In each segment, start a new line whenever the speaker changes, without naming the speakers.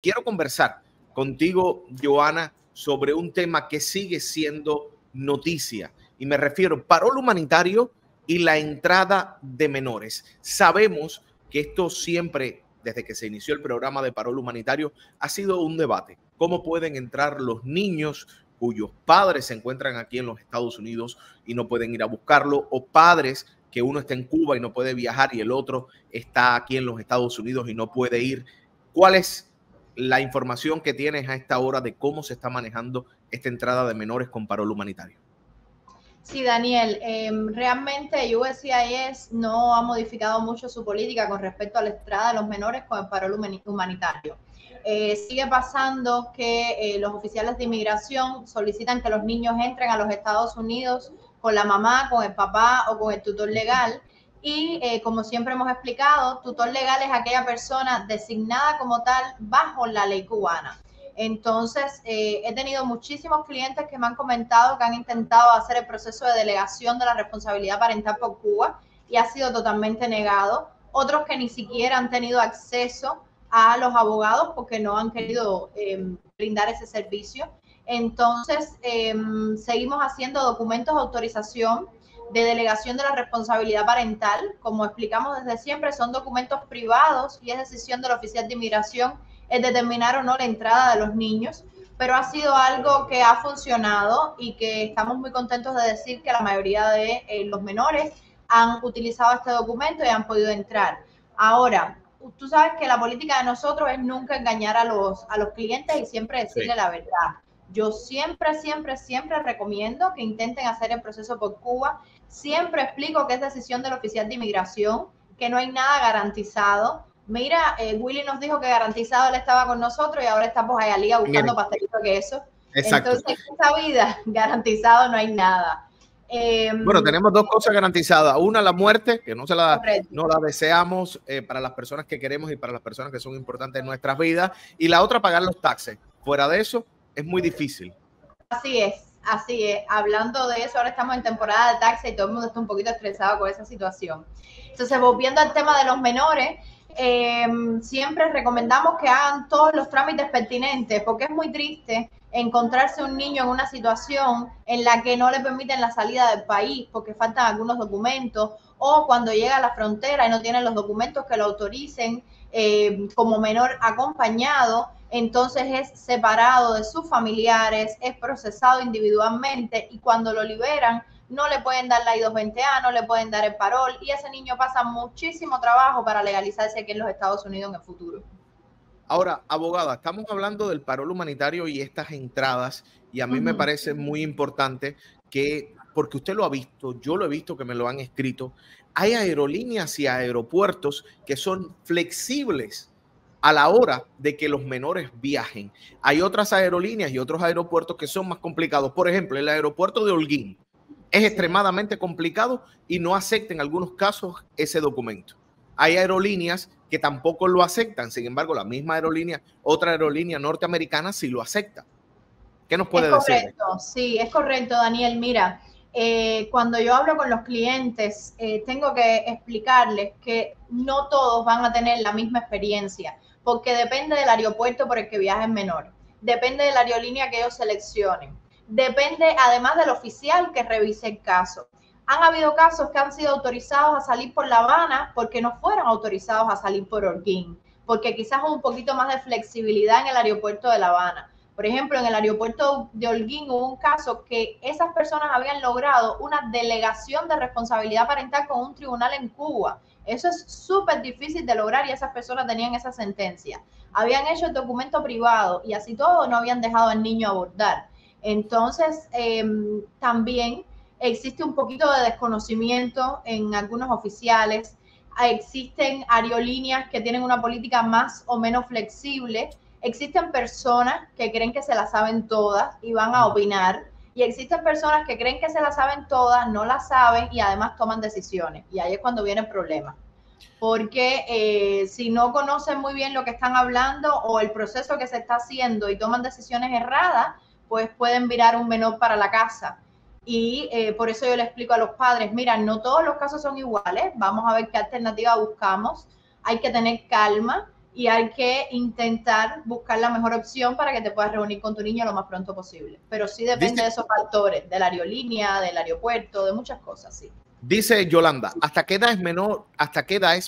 quiero conversar contigo, Johanna, sobre un tema que sigue siendo noticia. Y me refiero al parol humanitario y la entrada de menores. Sabemos que esto siempre, desde que se inició el programa de parol humanitario, ha sido un debate. ¿Cómo pueden entrar los niños cuyos padres se encuentran aquí en los Estados Unidos y no pueden ir a buscarlo? O padres que uno está en Cuba y no puede viajar y el otro está aquí en los Estados Unidos y no puede ir. ¿Cuál es la información que tienes a esta hora de cómo se está manejando esta entrada de menores con parol humanitario?
Sí, Daniel, realmente USCIS no ha modificado mucho su política con respecto a la entrada de los menores con el parol humanitario. Sigue pasando que los oficiales de inmigración solicitan que los niños entren a los Estados Unidos con la mamá, con el papá o con el tutor legal. Y como siempre hemos explicado, tutor legal es aquella persona designada como tal bajo la ley cubana. Entonces, he tenido muchísimos clientes que me han comentado que han intentado hacer el proceso de delegación de la responsabilidad parental por Cuba y ha sido totalmente negado. Otros que ni siquiera han tenido acceso a los abogados porque no han querido brindar ese servicio. Entonces, seguimos haciendo documentos de autorización de delegación de la responsabilidad parental. Como explicamos desde siempre, son documentos privados y es decisión del oficial de inmigración el determinar o no la entrada de los niños, pero ha sido algo que ha funcionado y que estamos muy contentos de decir que la mayoría de los menores han utilizado este documento y han podido entrar. Ahora, tú sabes que la política de nosotros es nunca engañar a los clientes y siempre decirle la verdad. Yo siempre recomiendo que intenten hacer el proceso por Cuba. Siempre explico que es decisión del oficial de inmigración, que no hay nada garantizado. Mira, Willy nos dijo que garantizado él estaba con nosotros y ahora estamos allá liga buscando pastelito que eso.
Exacto.
Entonces, en esta vida, garantizado no hay nada.
Bueno, tenemos dos cosas garantizadas. Una, la muerte, que no la deseamos para las personas que queremos y para las personas que son importantes en nuestras vidas. Y la otra, pagar los taxes. Fuera de eso, es muy difícil.
Así es. Hablando de eso, ahora estamos en temporada de taxes y todo el mundo está un poquito estresado con esa situación. Entonces, volviendo al tema de los menores, siempre recomendamos que hagan todos los trámites pertinentes, porque es muy triste encontrarse un niño en una situación en la que no le permiten la salida del país porque faltan algunos documentos, o cuando llega a la frontera y no tienen los documentos que lo autoricen como menor acompañado, entonces es separado de sus familiares, es procesado individualmente y cuando lo liberan no le pueden dar la I-220A, no le pueden dar el parol y ese niño pasa muchísimo trabajo para legalizarse aquí en los Estados Unidos en el futuro.
Ahora, abogada, estamos hablando del parol humanitario y estas entradas y a mí me parece muy importante que, porque usted lo ha visto, yo lo he visto que me lo han escrito, hay aerolíneas y aeropuertos que son flexibles a la hora de que los menores viajen. Hay otras aerolíneas y otros aeropuertos que son más complicados. Por ejemplo, el aeropuerto de Holguín es extremadamente complicado y no acepta en algunos casos ese documento. Hay aerolíneas que tampoco lo aceptan. Sin embargo, la misma aerolínea, otra aerolínea norteamericana sí lo acepta. ¿Qué nos puede decir?
Correcto, sí, es correcto, Daniel. Mira, cuando yo hablo con los clientes, tengo que explicarles que no todos van a tener la misma experiencia, porque depende del aeropuerto por el que viaje el menor, depende de la aerolínea que ellos seleccionen, depende además del oficial que revise el caso. Han habido casos que han sido autorizados a salir por La Habana porque no fueron autorizados a salir por Holguín, porque quizás hubo un poquito más de flexibilidad en el aeropuerto de La Habana. Por ejemplo, en el aeropuerto de Holguín hubo un caso que esas personas habían logrado una delegación de responsabilidad parental con un tribunal en Cuba. Eso es súper difícil de lograr y esas personas tenían esa sentencia. Habían hecho el documento privado y así todo no habían dejado al niño abordar. Entonces, también existe un poquito de desconocimiento en algunos oficiales. Existen aerolíneas que tienen una política más o menos flexible. Existen personas que creen que se las saben todas y van a opinar. Y existen personas que creen que se las saben todas, no las saben y además toman decisiones. Y ahí es cuando viene el problema. Porque si no conocen muy bien lo que están hablando o el proceso que se está haciendo y toman decisiones erradas, pues pueden virar un menor para la casa. Y por eso yo le explico a los padres, mira, no todos los casos son iguales, vamos a ver qué alternativa buscamos, hay que tener calma y hay que intentar buscar la mejor opción para que te puedas reunir con tu niño lo más pronto posible. Pero sí depende de esos factores, de la aerolínea, del aeropuerto, de muchas cosas, sí.
Dice Yolanda, ¿hasta qué edad es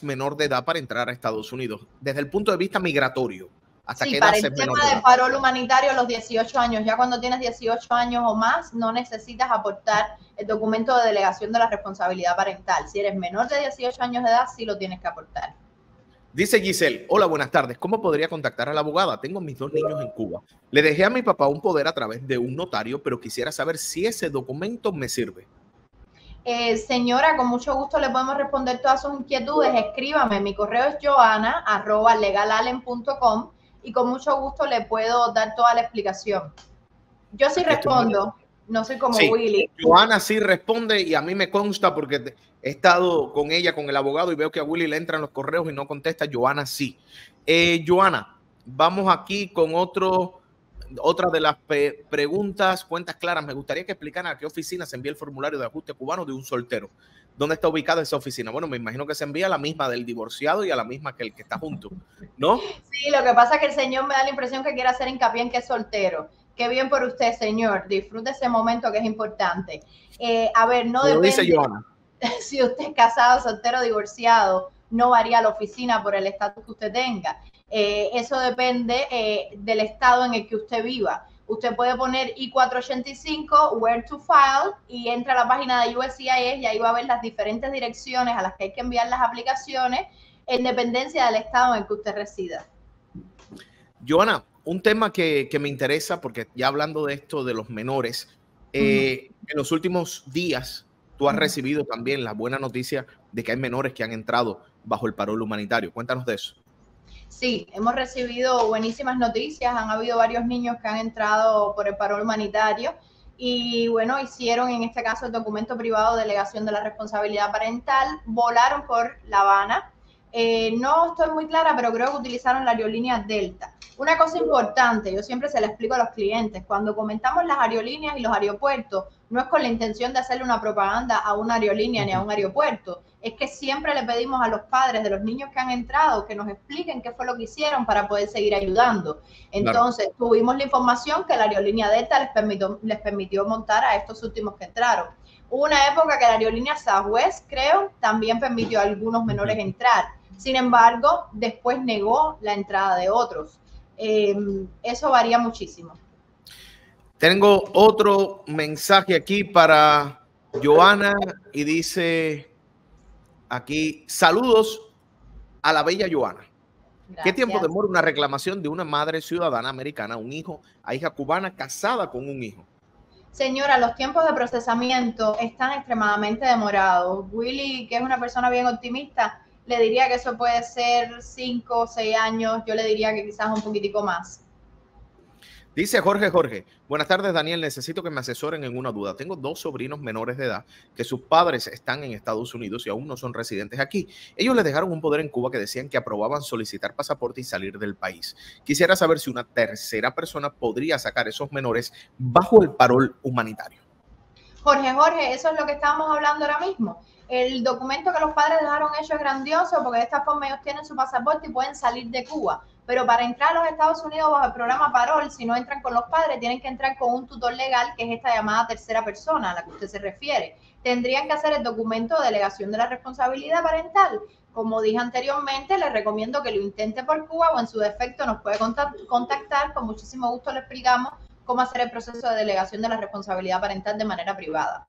menor de edad para entrar a Estados Unidos? Desde el punto de vista migratorio, ¿hasta qué edad
para
es
el
menor
tema
de
de
edad?
parol humanitario, los 18 años. Ya cuando tienes 18 años o más, no necesitas aportar el documento de delegación de la responsabilidad parental. Si eres menor de 18 años de edad, sí lo tienes que aportar.
Dice Giselle, hola, buenas tardes. ¿Cómo podría contactar a la abogada? Tengo mis 2 niños en Cuba. Le dejé a mi papá un poder a través de un notario, pero quisiera saber si ese documento me sirve.
Señora, con mucho gusto le podemos responder todas sus inquietudes. Escríbame, mi correo es joana@legalalen.com y con mucho gusto le puedo dar toda la explicación. Yo sí
Aquí estoy.
respondo, no soy como
Sí,
Willy.
Joana sí responde y a mí me consta porque he estado con ella, con el abogado, y veo que a Willy le entran los correos y no contesta. Joana sí. Joana, vamos aquí con otra de las preguntas, cuentas claras. Me gustaría que explicaran a qué oficina se envía el formulario de ajuste cubano de un soltero. ¿Dónde está ubicada esa oficina? Bueno, me imagino que se envía a la misma del divorciado y a la misma que el que está junto, ¿no?
Sí, lo que pasa es que el señor me da la impresión que quiere hacer hincapié en que es soltero. Qué bien por usted, señor. Disfrute ese momento que es importante. A ver, no
Lo
depende.
dice Joana.
Si usted es casado, soltero, divorciado, no varía a la oficina por el estatus que usted tenga. Eso depende del estado en el que usted viva. Usted puede poner I-485, Where to File, y entra a la página de USCIS y ahí va a ver las diferentes direcciones a las que hay que enviar las aplicaciones en dependencia del estado en el que usted resida.
Joana, un tema que me interesa, porque ya hablando de esto de los menores, en los últimos días tú has recibido también la buena noticia de que hay menores que han entrado bajo el parol humanitario. Cuéntanos de eso.
Sí, hemos recibido buenísimas noticias. Han habido varios niños que han entrado por el parol humanitario y, bueno, hicieron en este caso el documento privado de delegación de la responsabilidad parental, volaron por La Habana. No estoy muy clara, pero creo que utilizaron la aerolínea Delta. Una cosa importante, yo siempre se la explico a los clientes, cuando comentamos las aerolíneas y los aeropuertos, no es con la intención de hacerle una propaganda a una aerolínea ni a un aeropuerto, es que siempre le pedimos a los padres de los niños que han entrado que nos expliquen qué fue lo que hicieron para poder seguir ayudando. Entonces, claro, tuvimos la información que la aerolínea Delta les permitió montar a estos últimos que entraron. Hubo una época que la aerolínea Southwest, creo, también permitió a algunos menores entrar. Sin embargo, después negó la entrada de otros. Eso varía muchísimo.
Tengo otro mensaje aquí para Joana y dice aquí, saludos a la bella Joana. Gracias. ¿Qué tiempo demora una reclamación de una madre ciudadana americana, un hijo, a hija cubana casada con un hijo?
Señora, los tiempos de procesamiento están extremadamente demorados. Willy, que es una persona bien optimista, le diría que eso puede ser 5 o 6 años. Yo le diría que quizás un poquitico más.
Dice Jorge, buenas tardes, Daniel, necesito que me asesoren en una duda. Tengo 2 sobrinos menores de edad que sus padres están en Estados Unidos y aún no son residentes aquí. Ellos les dejaron un poder en Cuba que decían que aprobaban solicitar pasaporte y salir del país. Quisiera saber si una tercera persona podría sacar esos menores bajo el parol humanitario.
Jorge, eso es lo que estábamos hablando ahora mismo. El documento que los padres dejaron hecho es grandioso porque de esta forma ellos tienen su pasaporte y pueden salir de Cuba. Pero para entrar a los Estados Unidos bajo el programa Parol, si no entran con los padres, tienen que entrar con un tutor legal, que es esta llamada tercera persona a la que usted se refiere. Tendrían que hacer el documento de delegación de la responsabilidad parental. Como dije anteriormente, les recomiendo que lo intente por Cuba o en su defecto nos puede contactar. Con muchísimo gusto le explicamos cómo hacer el proceso de delegación de la responsabilidad parental de manera privada.